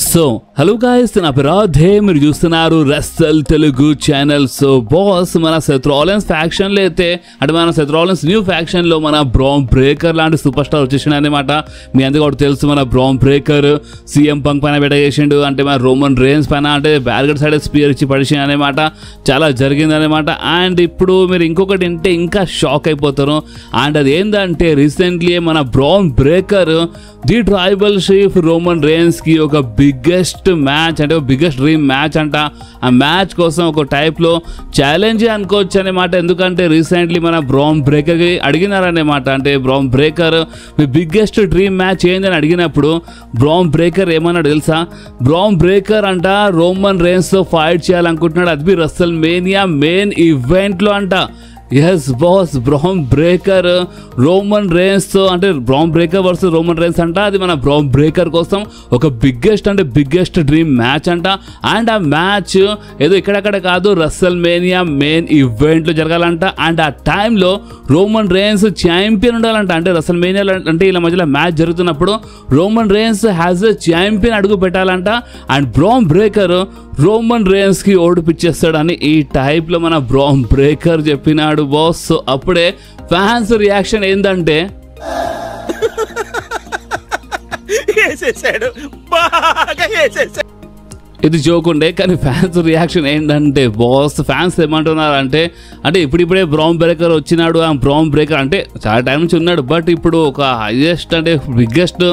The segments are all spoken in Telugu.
సో హలో గాయ్స్, నా పేరు రాధే, మీరు చూస్తున్నారు రెస్సల్ తెలుగు ఛానల్. సో బాస్, మన సెత్ రాలిన్స్ ఫ్యాక్షన్లో అయితే అంటే మన సెత్ రాలిన్స్ న్యూ ఫ్యాక్షన్లో మన బ్రాన్ బ్రేకర్ లాంటి సూపర్ స్టార్ వచ్చేసిండు అనమాట. మీ అందరికీ కూడా తెలుసు, మన బ్రాన్ బ్రేకర్ సీఎం పంక్ పైన పెట్టేసిండు, అంటే మన రోమన్ రేన్స్ పైన అంటే బ్యారిగేడ్ సైడ్ స్పియర్ ఇచ్చి పడిచింది అనమాట. చాలా జరిగిందనమాట. అండ్ ఇప్పుడు మీరు ఇంకొకటి వింటే ఇంకా షాక్ అయిపోతారు. అండ్ అది ఏంటంటే రీసెంట్లీ మన Bron breaker the tribal chief Roman rains కి ఒక బిగ్గెస్ట్ మ్యాచ్ అంటే బిగ్గెస్ట్ డ్రీమ్ మ్యాచ్ అంట. ఆ మ్యాచ్ కోసం ఒక టైప్లో ఛాలెంజ్ అనుకోవచ్చు అనమాట. ఎందుకంటే రీసెంట్లీ మన బ్రాన్ బ్రేకర్కి అడిగినారనమాట. అంటే బ్రాన్ బ్రేకర్ మీ బిగ్గెస్ట్ డ్రీమ్ మ్యాచ్ ఏందని అడిగినప్పుడు బ్రాన్ బ్రేకర్ ఏమన్నాడు తెలుసా? బ్రాన్ బ్రేకర్ అంట రోమన్ రేన్స్తో ఫైట్ చేయాలనుకుంటున్నాడు, అది బి రెస్సల్ మేనియా మెయిన్ ఈవెంట్లో అంట. Yes boss, Bron Breakker Roman Reigns అంటే Bron Breakker versus Roman Reigns అంట. అది మన బ్రాన్ బ్రేకర్ కోసం ఒక బిగ్గెస్ట్ డ్రీమ్ మ్యాచ్ అంట. అండ్ ఆ మ్యాచ్ ఏదో ఇక్కడక్కడ కాదు, రెస్సల్ మేనియా మెయిన్ ఈవెంట్లో జరగాలంట. అండ్ ఆ టైంలో రోమన్ రేన్స్ ఛాంపియన్ ఉండాలంట. అంటే రెస్సల్ మేనియా అంటే ఇలా మధ్యలో మ్యాచ్ జరుగుతున్నప్పుడు Roman rains has a champion అడుగు పెట్టాలంట. అండ్ బ్రాన్ బ్రేకర్ రోమన్ రేన్స్కి ఓడిపిచ్చేస్తాడని ఈ టైప్లో మన బ్రాన్ బ్రేకర్ చెప్పినాడు బాస్. సో అప్పుడే ఫ్యాన్స్ రియాక్షన్ ఏంటంటే ఇది జోక్ ఉండే, కానీ ఫ్యాన్స్ రియాక్షన్ ఏంటంటే బాస్, ఫ్యాన్స్ ఏమంటున్నారు అంటే ఇప్పుడిప్పుడే బ్రాన్ బ్రేకర్ వచ్చినాడు. ఆ బ్రాన్ బ్రేకర్ అంటే చాలా టైం నుంచి ఉన్నాడు, బట్ ఇప్పుడు ఒక హైయెస్ట్ అంటే బిగ్గెస్ట్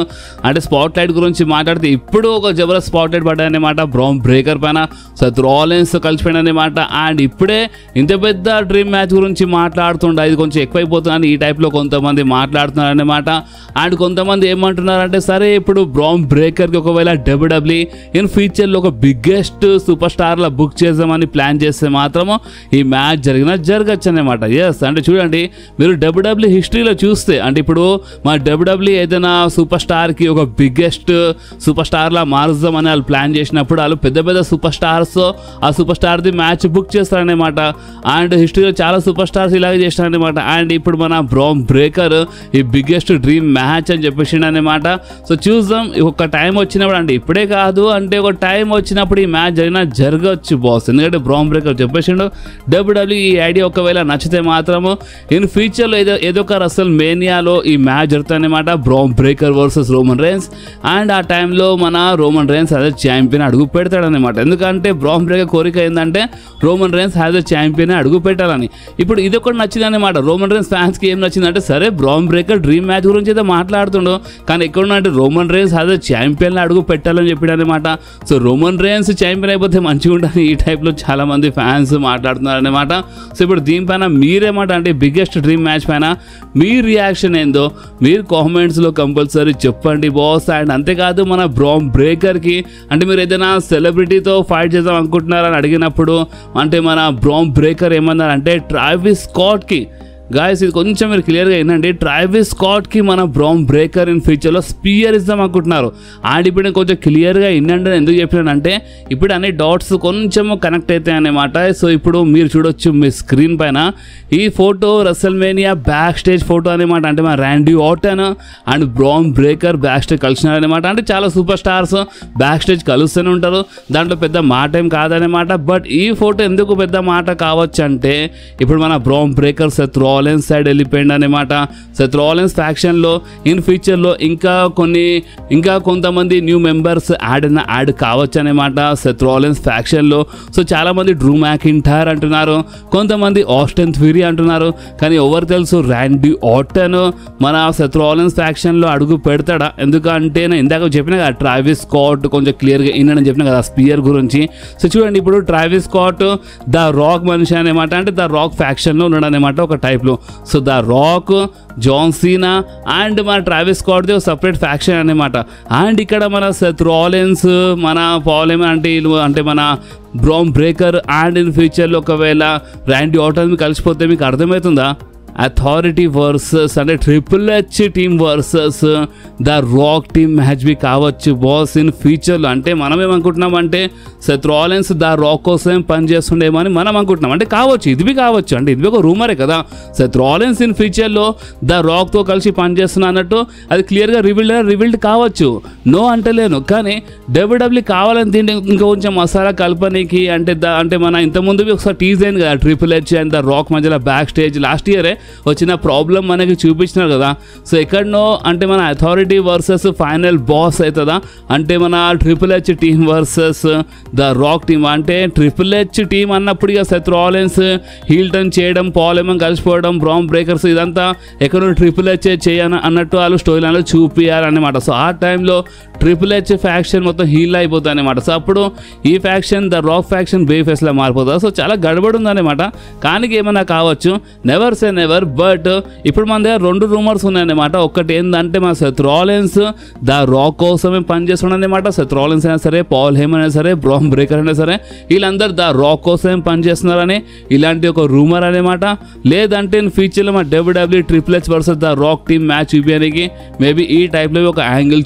అంటే స్పాట్ లైట్ గురించి మాట్లాడితే ఇప్పుడు ఒక జబర్దస్త్ స్పాట్ లైట్ పడ్డాయన్నమాట బ్రాన్ బ్రేకర్ పైన. సెత్ రాలిన్స్ కలిసిపోయినమాట. అండ్ ఇప్పుడే ఇంత పెద్ద డ్రీమ్ మ్యాచ్ గురించి మాట్లాడుతుండే, ఇది కొంచెం ఎక్కువైపోతుందని ఈ టైప్లో కొంతమంది మాట్లాడుతున్నారు అనమాట. అండ్ కొంతమంది ఏమంటున్నారంటే సరే, ఇప్పుడు బ్రాన్ బ్రేకర్కి ఒకవేళ డబ్ల్యూడబ్ల్యూఈ ఇన్ ఫ్యూచర్లో ఒక బిగ్గెస్ట్ సూపర్ స్టార్లా బుక్ చేద్దామని ప్లాన్ చేస్తే మాత్రము ఈ మ్యాచ్ జరగచ్చు అనమాట. ఎస్, అంటే చూడండి, మీరు డబ్ల్యూడబ్ల్యూ హిస్టరీలో చూస్తే అంటే ఇప్పుడు మా డబ్ల్యూడబ్ల్యూ ఏదైనా సూపర్ స్టార్కి ఒక బిగ్గెస్ట్ సూపర్ స్టార్లా మారుద్దామని వాళ్ళు ప్లాన్ చేసినప్పుడు వాళ్ళు పెద్ద సూపర్ స్టార్స్ ఆ సూపర్ స్టార్ది మ్యాచ్ బుక్ చేస్తారనమాట. అండ్ హిస్టరీలో చాలా సూపర్ స్టార్స్ ఇలాగే చేస్తారనమాట. అండ్ ఇప్పుడు మన బ్రాన్ బ్రేకర్ ఈ బిగ్గెస్ట్ డ్రీమ్ మ్యాచ్ అని చెప్పేసిండు అనమాట. సో చూద్దాం, ఒక టైం వచ్చినప్పుడు అంటే ఇప్పుడే కాదు, అంటే ఒక టైం వచ్చినప్పుడు ఈ మ్యాచ్ జరగచ్చు బాస్. ఎందుకంటే బ్రాన్ బ్రేకర్ చెప్పేసిండు డబ్ల్యూడబ్ల్యూ ఈ ఐడియా ఒకవేళ నచ్చితే మాత్రము ఇన్ ఫ్యూచర్లో ఏదో ఒక రెస్సల్ మేనియాలో ఈ మ్యాచ్ జరుగుతుందన్నమాట, bran Breakker versus Roman Reigns. And ఆ టైంలో మన Roman rains as a champion అడుగు పెడతాడనమాట. ఎందుకంటే బ్రాన్ బ్రేకర్ కోరిక ఏంటంటే Roman rains as a champion అడుగు పెట్టాలని. ఇప్పుడు ఇది ఒకటి నచ్చిందనమాట రోమన్ రేన్స్ ఫ్యాన్స్కి. ఏం నచ్చిందంటే సరే, బ్రాన్ బ్రేకర్ డ్రీమ్ మ్యాచ్ గురించి అయితే మాట్లాడుతుండో, కానీ ఎక్కడుంటే Roman rains as a champion అడుగు పెట్టాలని చెప్పాడు అనమాట. సో రోమన్ రేన్స్ ఛాంపియన్ అయిపోతే మంచిగా ఉంటుంది ఈ టైప్లో చాలా మంది ఫ్యాన్స్ మాట్లాడుతున్నారు అనమాట. సో ఇప్పుడు దీనిపైన మీరేమాట అంటే బిగ్గెస్ట్ డ్రీమ్ మ్యాచ్ పైన మీ రియాక్షన్ ఏందో మీరు కామెంట్స్లో కంపల్సరీ చెప్పండి బాస్. అండ్ అంతేకాదు, మన బ్రాన్ బ్రేకర్కి అంటే మీరు ఏదైనా సెలబ్రిటీతో ఫైట్ చేద్దాం అనుకుంటున్నారని అడిగినప్పుడు అంటే మన బ్రాన్ బ్రేకర్ ఏమన్నారంటే ట్రావిస్ స్కాట్కి గాయస్, ఇది కొంచెం మీరు క్లియర్గా ఏంటంటే ట్రావిస్ స్కాట్కి మన బ్రాన్ బ్రేకర్ ఇన్ ఫ్యూచర్లో స్పియర్ ఇద్దాం అనుకుంటున్నారు. అండ్ ఇప్పుడు నేను కొంచెం క్లియర్గా ఏంటంటే ఎందుకు చెప్పినానంటే ఇప్పుడు అన్ని డాట్స్ కొంచెం కనెక్ట్ అవుతాయి అన్నమాట. సో ఇప్పుడు మీరు చూడొచ్చు మీ స్క్రీన్ పైన ఈ photo WrestleMania backstage photo అనమాట. అంటే మన Randy Orton and Bron Breakker backstage కలిసినారనమాట. అంటే చాలా సూపర్ స్టార్స్ బ్యాక్ స్టేజ్ కలుస్తూనే ఉంటారు, దాంట్లో పెద్ద మాట ఏం కాదనమాట. బట్ ఈ ఫోటో ఎందుకు పెద్ద మాట కావచ్చు అంటే ఇప్పుడు మన Bron breaker Seth Rollins side వెళ్ళిపోయింది అనమాట. సెత్ రాలిన్స్ ఫ్యాక్షన్లో ఇన్ ఫ్యూచర్లో ఇంకా కొంతమంది న్యూ మెంబర్స్ యాడ్ కావచ్చు అనమాట సెత్ రాలిన్స్ ఫ్యాక్షన్లో. సో చాలా మంది డ్రూ మ్యాకింటైర్ అంటున్నారు, కొంతమంది ఆస్టిన్ థియరీ అంటున్నారు, కానీ ఎవరు తెలుసు ర్యాండీ ఆర్టన్ మన సెత్ రాలిన్స్ ఫ్యాక్షన్లో అడుగు పెడతాడా? ఎందుకంటే నేను ఇందాక చెప్పిన కదా ట్రావిస్ స్కాట్ కొంచెం క్లియర్గా విన్నానని చెప్పిన కదా స్పియర్ గురించి. సో చూడండి, ఇప్పుడు ట్రావిస్ స్కాట్ ద రాక్ మనిషి అనమాట. అంటే ద రాక్ ఫ్యాక్షన్లో ఉన్నాడు అనమాట ఒక టైప్లో. So the Rock, John Cena and మన ట్రావిస్ స్కాట్ది ఒక సపరేట్ ఫ్యాక్షన్ అనమాట. అండ్ ఇక్కడ మన సెత్ రాలిన్స్ మన పాల్ అంటే మన బ్రాన్ బ్రేకర్ అండ్ ఇన్ ఫ్యూచర్లో ఒకవేళ ర్యాండీ ఆర్టన్ కలిసిపోతే మీకు అర్థమవుతుందా? అథారిటీ వర్సెస్ అంటే triple H team versus the Rock team match బి కావచ్చు బాస్ ఇన్ ఫ్యూచర్లో. అంటే మనం ఏమనుకుంటున్నాం అంటే సెత్ రాలిన్స్ ద రాక్ కోసం పనిచేస్తుండేమో అని మనం అనుకుంటున్నాం. అంటే కావచ్చు, ఇది బి కావచ్చు, అంటే ఇది ఒక రూమరే కదా. సెత్ రాలిన్స్ ఇన్ ఫ్యూచర్లో ద రాక్తో కలిసి పనిచేస్తున్నా అన్నట్టు అది క్లియర్గా రివీల్డ్ కావచ్చు, నో అంటలేను. కానీ డబ్ల్యూడబ్ల్యూ కావాలని దీన్ని ఇంకా కొంచెం మసాలా కల్పనీకి అంటే మన ఇంతకుముందు ఒకసారి టీజ్ అయింది కదా triple H and the rock మధ్యలో బ్యాక్ స్టేజ్ లాస్ట్ ఇయరే వచ్చిన ప్రాబ్లం మనకి చూపించినారు కదా. సో ఎక్కడనో అంటే మన అథారిటీ వర్సెస్ ఫైనల్ బాస్ అవుతుందా, అంటే మన triple H team versus the Rock team. అంటే ట్రిపుల్ హెచ్ టీమ్ అన్నప్పుడు ఇక సెత్ రాలిన్స్ హీల్ టర్న్ చేయడం, పాల్ హేమన్ కలిసిపోవడం, బ్రాన్ బ్రేకర్స్ ఇదంతా ఎక్కడో ట్రిపుల్ హెచ్ చేయను అన్నట్టు వాళ్ళు స్టోరీ లైన్లో చూపించారనమాట. సో ఆ టైంలో ట్రిపుల్ హెచ్ ఫ్యాక్షన్ మొత్తం హీల్ అయిపోతుంది అనమాట. సో అప్పుడు ఈ ఫ్యాక్షన్ ద రాక్ ఫ్యాక్షన్ బే ఫేస్లో మారిపోతుంది. సో చాలా గడబడి ఉందన్నమాట. కానీ ఏమన్నా కావచ్చు, నెవర్ సే నెవర్. బట్ ఇప్పుడు మన దగ్గర 2 రూమర్స్ ఉన్నాయన్నమాట. ఒకటి ఏంటంటే మన సెత్ రాలిన్స్ ద రాక్ కోసమే పనిచేస్తున్నాడనమాట. సెత్ రాలిన్స్ అయినా సరే, పాల్ హేమన్ అయినా సరే, బ్రాన్ బ్రేకర్ అయినా సరే, వీళ్ళందరూ ద రాక్ కోసమే పనిచేస్తున్నారని ఇలాంటి ఒక రూమర్ అనమాట. లేదంటే ఫ్యూచర్లో మన W W triple H versus the Rock team match చూపించడానికి మేబీ ఈ టైప్లో ఒక యాంగిల్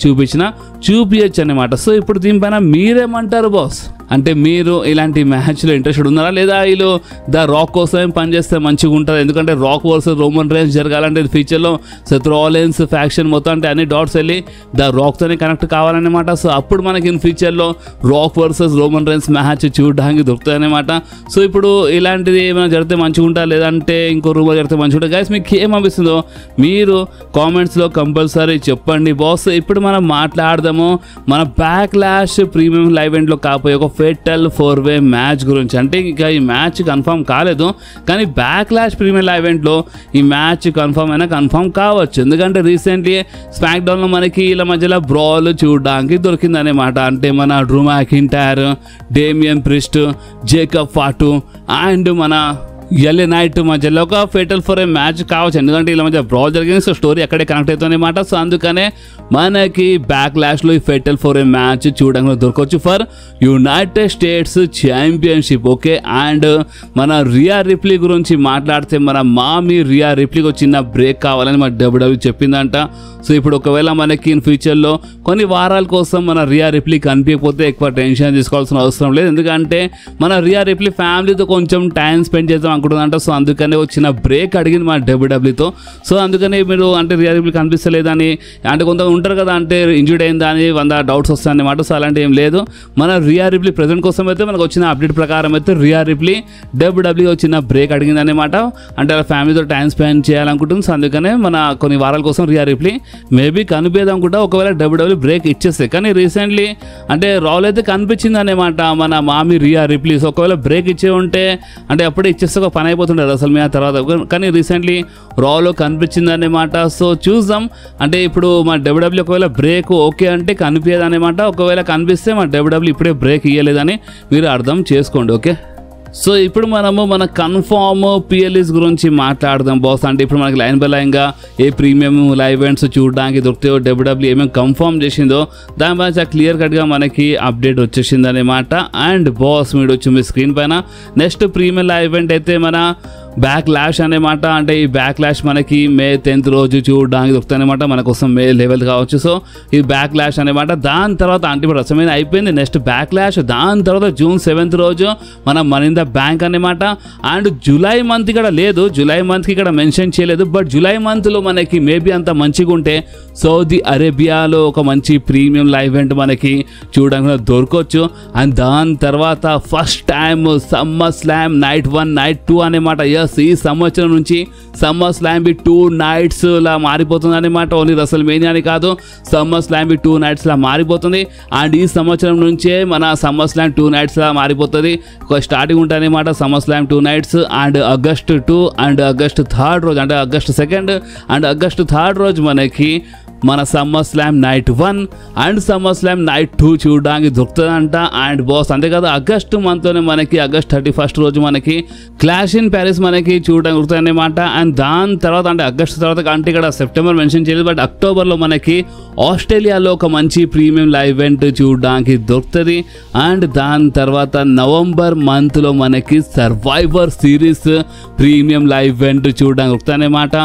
చూపించచ్చు అనమాట. సో ఇప్పుడు దీనిపైన మీరేమంటారు బాస్? అంటే మీరు ఇలాంటి మ్యాచ్లో ఇంట్రెస్టెడ్ ఉన్నారా, లేదా వీళ్ళు ద రాక్ కోసం పనిచేస్తే మంచిగా ఉంటుంది? ఎందుకంటే రాక్ వర్సెస్ రోమన్ రేన్స్ జరగాలంటే ఫ్యూచర్లో సెత్ రాలిన్స్ ఫ్యాక్షన్ మొత్తం అంటే అన్ని డాట్స్ వెళ్ళి ద రాక్తోనే కనెక్ట్ కావాలన్నమాట. సో అప్పుడు మనకి ఇన్ ఫ్యూచర్లో rock versus Roman rains match చూడడానికి దొరుకుతాయి అనమాట. సో ఇప్పుడు ఇలాంటిది ఏమైనా జరిగితే మంచిగా ఉంటా, లేదంటే ఇంకో రూమర్ జరిగితే మంచిగా ఉంటుంది? గైస్ మీకు ఏమనిపిస్తుందో మీరు కామెంట్స్లో కంపల్సరీ చెప్పండి బాస్. ఇప్పుడు మనం మాట్లాడదాము మన బ్యాక్లాష్ ప్రీమియం లైవ్ ఈవెంట్లో కాకపోయే ఒక ఫెటల్ 4-way మ్యాచ్ గురించి. అంటే ఇక ఈ మ్యాచ్ కన్ఫర్మ్ కాలేదు, కానీ బ్యాక్లాష్ ప్రీమియం లైవ్ ఈవెంట్లో ఈ మ్యాచ్ కన్ఫర్మ్ కావచ్చు. ఎందుకంటే రీసెంట్లీ స్మాక్ డౌన్లో మనకి ఇలా మధ్యలో బ్రాల్ చూడడానికి దొరికిందనమాట. అంటే మన Drew McIntyre, Damian priest, Jacob Fatu and మన ఎల్ఏ నైట్ మధ్యలో ఒక ఫెటల్ 4-way మ్యాచ్ కావచ్చు. ఎందుకంటే ఇలా మధ్య బ్రాల్ జరిగింది, సో స్టోరీ అక్కడే కనెక్ట్ అవుతుందన్నమాట. సో అందుకనే మనకి బ్యాక్లాష్లో ఈ ఫెటల్ 4-way మ్యాచ్ చూడడానికి దొరకవచ్చు for United States championship. Okay, and మన రియా రిప్లీ గురించి మాట్లాడితే మన మామీ రియా రిప్లీకి చిన్న బ్రేక్ కావాలని మన డబ్ల్యూడబ్ల్యూ చెప్పిందంట. సో ఇప్పుడు ఒకవేళ మనకి ఇన్ ఫ్యూచర్లో కొన్ని వారాల కోసం మన రియా రిప్లీ కనిపించకపోతే ఎక్కువ టెన్షన్ తీసుకోవాల్సిన అవసరం లేదు. ఎందుకంటే మన రియా రిప్లీ ఫ్యామిలీతో కొంచెం టైం స్పెండ్ చేద్దాం అనుకుంటుందంట. సో అందుకనే వచ్చిన బ్రేక్ అడిగింది మన డబ్ల్యూడబ్ల్యూతో. సో అందుకనే మీరు అంటే రియా రిప్లీ కనిపిస్తలేదని, అంటే కొంత ఉంటారు కదా అంటే ఇంజూర్డ్ అయిందని 100 డౌట్స్ వస్తాయన్నమాట. సో అలాంటి ఏం లేదు. మన రియా రిప్లీ ప్రజెంట్ కోసం అయితే మనకు వచ్చిన అప్డేట్ ప్రకారం అయితే రియా రిప్లీ డబ్ల్యూడబ్ల్యూ వచ్చిన బ్రేక్ అడిగింది అనమాట. అంటే వాళ్ళ ఫ్యామిలీతో టైం స్పెండ్ చేయాలనుకుంటుంది. సో అందుకనే మన కొన్ని వారాల కోసం రియా రిప్లీ మేబీ కనిపేదాం కూడా ఒకవేళ డబ్ల్యూడబ్ల్యూ బ్రేక్ ఇచ్చేస్తాయి. కానీ రీసెంట్లీ అంటే రాల్ అయితే కనిపించింది అనమాట మన మామీ రియా రిప్లీ. సో ఒకవేళ బ్రేక్ ఇచ్చే ఉంటే అంటే అప్పుడే ఇచ్చేస్తే ఒక పని అయిపోతుండే అసలు మీ తర్వాత. కానీ రీసెంట్లీ రాలో కనిపించింది అనమాట. సో చూద్దాం. అంటే ఇప్పుడు మా డబ్ల్యూడబ్ల్యూ ఒకవేళ బ్రేక్ ఓకే అంటే కనిపించదు అనమాట. ఒకవేళ కనిపిస్తే మా డబ్ల్యూడబ్ల్యూ ఇప్పుడే బ్రేక్ ఇవ్వలేదని మీరు అర్థం చేసుకోండి. ఓకే, సో ఇప్పుడు మనము మన కన్ఫామ్ పిఎల్ఈస్ గురించి మాట్లాడదాం బాస్. అంటే ఇప్పుడు మనకి లైన్ బై లైన్గా ఏ ప్రీమియం లైవ్ ఈవెంట్స్ చూడడానికి దొరుకుతాయో డబ్ల్యూడబ్ల్యూ ఏమేమి కన్ఫర్మ్ చేసిందో దాని పైన క్లియర్ కట్గా మనకి అప్డేట్ వచ్చేసింది అనమాట. అండ్ బాస్ మీరు వచ్చి మీ స్క్రీన్ పైన నెక్స్ట్ ప్రీమియం లైవ్ ఈవెంట్ అయితే మన బ్యాక్లాష్ అనమాట. అంటే ఈ బ్యాక్లాష్ మనకి May 10th రోజు చూడడానికి దొరుకుతాయి అనమాట. మన కోసం May 11th కావచ్చు. సో ఈ బ్యాక్లాష్ అనమాట. దాని తర్వాత అంటే ఇప్పుడు రసమైన అయిపోయింది నెక్స్ట్ బ్యాక్లాష్. దాని తర్వాత June 7th రోజు మన మనీ ఇన్ ద బ్యాంక్ అనమాట. అండ్ జూలై మంత్ ఇక్కడ లేదు, జూలై మంత్కి ఇక్కడ మెన్షన్ చేయలేదు. బట్ జూలై మంత్లో మనకి మేబీ అంత మంచిగా ఉంటే సౌదీ అరేబియాలో ఒక మంచి ప్రీమియం లైవ్ ఈవెంట్ మనకి చూడడానికి దొరకవచ్చు. అండ్ దాని తర్వాత first time summer slam night 1 night 2 అనమాట. ఈ సంవత్సరం నుంచి సమ్మర్ స్లామ్ 2 nights లా మారిపోతుంది అనమాట. ఓన్లీ రసల్ మేనియాని కాదు, సమ్మర్ స్లామ్ 2 nights లా మారిపోతుంది. అండ్ ఈ సంవత్సరం నుంచే మన సమ్మర్ స్లామ్ 2 nights లా మారిపోతుంది. ఒక స్టార్టింగ్ ఉంటుంది అనమాట summer slam 2 nights. And August 2 and August 3rd రోజు అంటే August 2nd and August 3rd రోజు మనకి మన summer slam night 1 and summer slam night 2 చూడడానికి దొరుకుతుందంట. అండ్ బాస్ అంతేకాదు ఆగస్టు మంత్లోనే మనకి ఆగస్ట్ 31 రోజు మనకి క్లాష్ ఇన్ ప్యారిస్ మనకి చూడడానికి దొరుకుతుంది అన్నమాట. అండ్ దాని తర్వాత అంటే ఆగస్టు తర్వాత అంటే ఇక్కడ సెప్టెంబర్ మెన్షన్ చేయలేదు, బట్ అక్టోబర్లో మనకి ఆస్ట్రేలియాలో ఒక మంచి ప్రీమియం లైవ్ ఈవెంట్ చూడడానికి దొరుకుతుంది. అండ్ దాని తర్వాత నవంబర్ మంత్లో మనకి survivor series premium live event చూడడానికి దొరుకుతుంది అన్నమాట.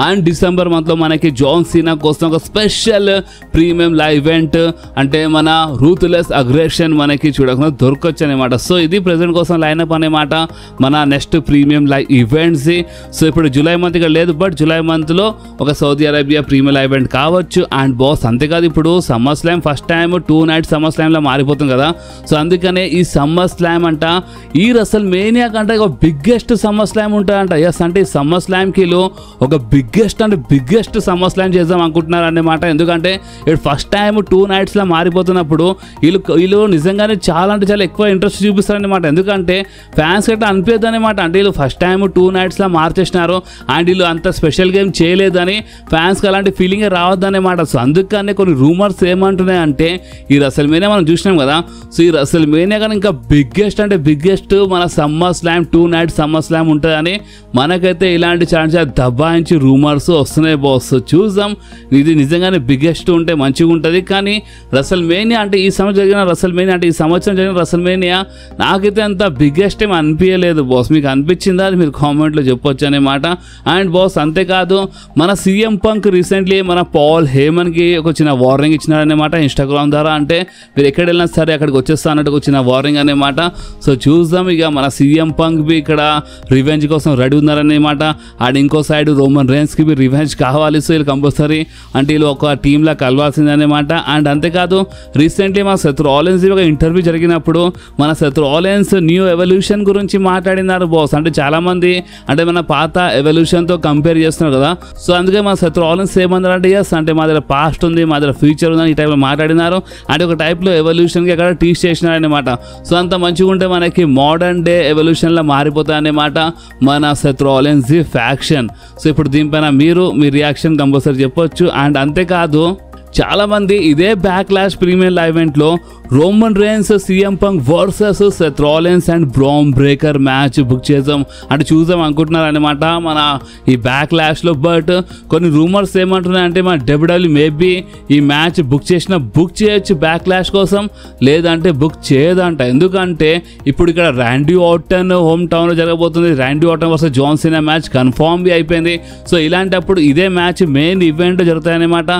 అండ్ డిసెంబర్ మంత్లో మనకి జాన్ సీనా కోసం ఒక స్పెషల్ ప్రీమియం లైవ్ ఈవెంట్ అంటే మన రూత్లెస్ అగ్రెషన్ మనకి చూడకుండా దొరకవచ్చు అనమాట. సో ఇది ప్రెజెంట్ కోసం లైనప్ అనమాట మన next premium live events. So ఇప్పుడు జూలై మంత్ ఇక్కడ లేదు, బట్ జూలై మంత్లో ఒక Saudi Arabia premium live event కావచ్చు. అండ్ బాస్ అంతేకాదు ఇప్పుడు SummerSlam first time 2 nights సమ్మర్ స్లామ్లో మారిపోతుంది కదా. సో అందుకనే ఈ సమ్మర్ స్లామ్ అంట ఈ రసల్ మేనియా కంటే ఒక బిగ్గెస్ట్ సమ్మర్ స్లామ్ ఉంటుందంట. ఎస్ అంటే ఈ సమ్మర్ స్లామ్కి ఒక బిగ్గెస్ట్ సమ్మర్ స్లామ్ చేద్దాం అనుకుంటున్నారు అన్నమాట. ఎందుకంటే ఇప్పుడు ఫస్ట్ టైం 2 నైట్స్లో మారిపోతున్నప్పుడు వీళ్ళు నిజంగానే చాలా అంటే చాలా ఎక్కువ ఇంట్రెస్ట్ చూపిస్తారనమాట. ఎందుకంటే ఫ్యాన్స్ గట్రా అనిపించదు అనమాట. అంటే వీళ్ళు ఫస్ట్ టైం 2 నైట్స్లో మార్చేసినారు అండ్ వీళ్ళు అంత స్పెషల్ గేమ్ చేయలేదని ఫ్యాన్స్కి అలాంటి ఫీలింగే రావద్దనమాట. సో అందుకనే కొన్ని రూమర్స్ ఏమంటున్నాయి అంటే ఈ రసల్ మేనియా మనం చూసినాం కదా. సో ఈ రసల్ మేనియా కానీ ఇంకా బిగ్గెస్ట్ మన summer slam 2 nights summer slam ఉంటుందని మనకైతే ఇలాంటి చాలా దబాయించి రూమర్స్ వస్తున్నాయి బాస్. చూద్దాం ఇది నిజంగానే బిగ్గెస్ట్ ఉంటే మంచిగా ఉంటుంది. కానీ రసల్ మేనియా అంటే ఈ సంవత్సరం జరిగిన రసల్ మేనియా అంటే ఈ సంవత్సరం జరిగిన రసల్ మేనియా నాకైతే అంత బిగ్గెస్ట్ ఏం అనిపించలేదు బాస్. మీకు అనిపించిందా అది మీరు కామెంట్లో చెప్పొచ్చు అనమాట. అండ్ బాస్ అంతేకాదు మన సీఎం పంక్ రీసెంట్లీ మన పాల్ హేమన్కి ఒక చిన్న వార్నింగ్ ఇచ్చినారనమాట ఇన్స్టాగ్రామ్ ద్వారా. అంటే మీరు ఎక్కడ వెళ్ళినా సరే అక్కడికి వచ్చేస్తా అన్నట్టు వచ్చిన వార్నింగ్ అనమాట. సో చూద్దాం ఇక మన సీఎం పంక్ బి ఇక్కడ రివెంజ్ కోసం రెడీ ఉన్నారనమాట. అండ్ ఇంకో సైడ్ రోమన్ రేన్స్కి బి రివెంజ్ కావాలి. సో వీళ్ళు కంపల్సరీ అంటే వీళ్ళు ఒక టీంలా కలవాల్సిందనమాట. అండ్ అంతేకాదు రీసెంట్లీ మన సెత్ రాలిన్స్ ఒక ఇంటర్వ్యూ జరిగినప్పుడు మన సెత్ రాలిన్స్ న్యూ ఎవల్యూషన్ గురించి మాట్లాడినారు బాస్. అంటే చాలామంది అంటే మన పాత ఎవల్యూషన్తో కంపేర్ చేస్తున్నారు కదా. సో అందుకే మన సెత్ రాలిన్స్ ఏమన్నారంటే ఎస్ అంటే మా దగ్గర పాస్ట్ ఉంది మా దగ్గర ఫ్యూచర్ ఉందని ఈ టైప్లో మాట్లాడినారు. అంటే ఒక టైప్లో ఎవల్యూషన్కి అక్కడ టీచ్ చేసినారనమాట. సో అంత మంచిగా ఉంటే మనకి మోడర్న్ డే ఎవల్యూషన్లో మారిపోతాయన్నమాట మన సెత్ రాలిన్స్ ఫ్యాక్షన్. సో ఇప్పుడు దీనిపైన మీ రియాక్షన్ కంపల్సరీ చెప్పొచ్చు. అండ్ అంతేకాదు చాలామంది ఇదే బ్యాక్లాష్ ప్రీమియం లైవ్ ఈవెంట్లో Roman Reigns CM punk versus Seth Rollins and Bron breaker match book చేద్దాం అంటే చూద్దాం అనుకుంటున్నారు అనమాట మన ఈ బ్యాక్లాష్లో. బట్ కొన్ని రూమర్స్ ఏమంటున్నాయంటే మన డబ్ల్యూడబ్ల్యూ మేబీ ఈ మ్యాచ్ బుక్ చేయొచ్చు బ్యాక్లాష్ కోసం, లేదంటే బుక్ చేయదంట. ఎందుకంటే ఇప్పుడు ఇక్కడ ర్యాండీ ఆర్టన్ హోమ్ టౌన్లో జరగబోతుంది. Randy Orton versus John Cena match confirm అయిపోయింది. సో ఇలాంటప్పుడు ఇదే మ్యాచ్ మెయిన్ ఈవెంట్ జరుగుతాయన్నమాట.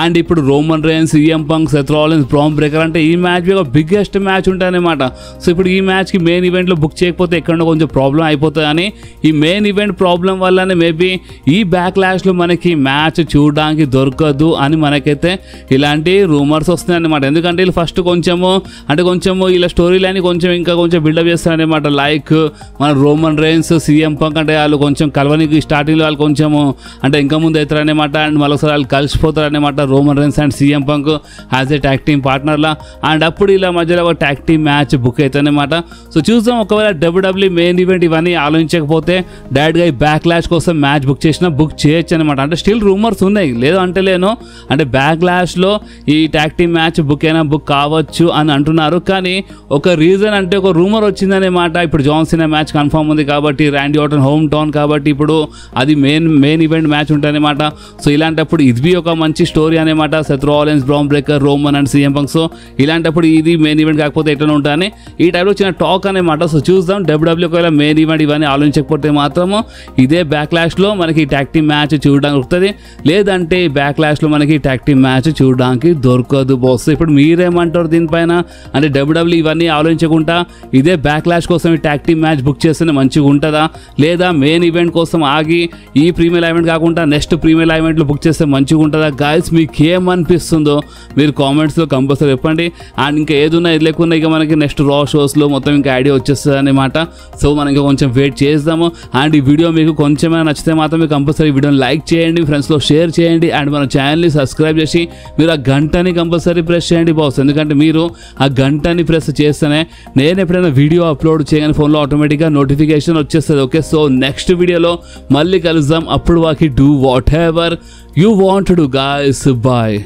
అండ్ ఇప్పుడు Roman Reigns CM Punk Seth Rollins Bron Breakker అంటే ఈ మ్యాచ్ ఒక బిగ్గెస్ట్ మ్యాచ్ ఉంటాయన్నమాట. సో ఇప్పుడు ఈ మ్యాచ్కి మెయిన్ ఈవెంట్లో బుక్ చేయకపోతే ఎక్కడో కొంచెం ప్రాబ్లం అయిపోతుంది. అని ఈ మెయిన్ ఈవెంట్ ప్రాబ్లం వల్లనే మేబీ ఈ బ్యాక్లాష్లో మనకి మ్యాచ్ చూడడానికి దొరకదు అని మనకైతే ఇలాంటి రూమర్స్ వస్తున్నాయి అన్నమాట. ఎందుకంటే వీళ్ళు ఫస్ట్ కొంచెము ఇలా స్టోరీ లైన్ కొంచెం బిల్డప్ చేస్తారనమాట. లైక్ మన రోమన్ రేన్స్ సీఎం పంక్ అంటే వాళ్ళు కొంచెం కలవనికి స్టార్టింగ్లో వాళ్ళు కొంచెము అంటే ఇంకా ముందు అవుతారనమాట. అండ్ మళ్ళీ వాళ్ళు కలిసిపోతారనమాట Roman Reigns and CM Punk as a tag team పార్ట్నర్లా. అండ్ అప్పుడు ఇలా మధ్యలో ఒక ట్యాగ్ టీమ్ మ్యాచ్ బుక్ అవుతాయన్నమాట. సో చూద్దాం ఒకవేళ డబ్ల్యూడబ్ల్యూ మెయిన్ ఈవెంట్ ఇవన్నీ ఆలోచించకపోతే డైరెక్ట్గా ఈ బ్యాక్లాష్ కోసం మ్యాచ్ బుక్ చేయొచ్చు అనమాట. అంటే స్టిల్ రూమర్స్ ఉన్నాయి, లేదు అంటే లేను. అంటే బ్యాక్లాష్లో ఈ ట్యాగ్ టీమ్ మ్యాచ్ బుక్ కావచ్చు అని అంటున్నారు. కానీ ఒక రీజన్ అంటే ఒక రూమర్ వచ్చిందనేమాట. ఇప్పుడు జాన్ సీనా మ్యాచ్ కన్ఫర్మ్ ఉంది కాబట్టి ర్యాండీ ఆర్టన్ హోమ్ టౌన్ కాబట్టి ఇప్పుడు అది మెయిన్ ఈవెంట్ మ్యాచ్ ఉంటాయన్నమాట. సో ఇలాంటప్పుడు ఇది ఒక మంచి స్టోరీ అనమాట. Seth Rollins Bron Breakker Roman and CM punk. So ఇలాంటప్పుడు ఇది మెయిన్ ఈవెంట్ కాకపోతే ఎట్లా ఉంటాయని ఈ టైప్లో చిన్న టాక్ అనమాట. సో చూద్దాం డబ్ల్యూడబ్ల్యూ ఒకవేళ మెయిన్ ఈవెంట్ ఇవన్నీ ఆలోచించకపోతే మాత్రము ఇదే బ్యాక్లాష్లో మనకి ట్యాగ్ టీమ్ మ్యాచ్ చూడడానికి దొరుకుతుంది, లేదంటే బ్యాక్లాష్లో మనకి ట్యాగ్ టీమ్ మ్యాచ్ చూడడానికి దొరకదు బాస్. ఇప్పుడు మీరేమంటారు దీనిపైన? అంటే డబ్ల్యూడబ్ల్యూ ఇవన్నీ ఆలోచించకుండా ఇదే బ్యాక్లాష్ కోసం ఈ ట్యాగ్ టీమ్ మ్యాచ్ బుక్ చేస్తేనే మంచిగా ఉంటుందా, లేదా మెయిన్ ఈవెంట్ కోసం ఆగి ఈ ప్రీమియర్ ఈవెంట్ కాకుండా నెక్స్ట్ ప్రీమియర్ ఈవెంట్లో బుక్ చేస్తే మంచిగా ఉంటుందా? గాయస్ మీకేం ఏమనిపిస్తుందో మీరు కామెంట్స్లో కంపల్సరీ చెప్పండి. అండ్ ఇంకా ఏదున్నా ఇది లేకుండా ఇక మనకి నెక్స్ట్ రా షోస్లో మొత్తం ఇంకా ఐడియా వచ్చేస్తుంది అనమాట. సో మనం ఇంకా కొంచెం వెయిట్ చేద్దాము. అండ్ ఈ వీడియో మీకు కొంచెమైనా నచ్చితే మాత్రం మీరు కంపల్సరీ వీడియోని లైక్ చేయండి, ఫ్రెండ్స్లో షేర్ చేయండి. అండ్ మన ఛానల్ని సబ్స్క్రైబ్ చేసి మీరు ఆ గంటని కంపల్సరీ ప్రెస్ చేయండి బాస్. ఎందుకంటే మీరు ఆ గంటని ప్రెస్ చేస్తేనే నేను ఎప్పుడైనా వీడియో అప్లోడ్ చేయగానే ఫోన్లో ఆటోమేటిక్గా నోటిఫికేషన్ వచ్చేస్తుంది. ఓకే, సో నెక్స్ట్ వీడియోలో మళ్ళీ కలుద్దాం. అప్పుడు వాకి do whatever you want to do guys. Bye.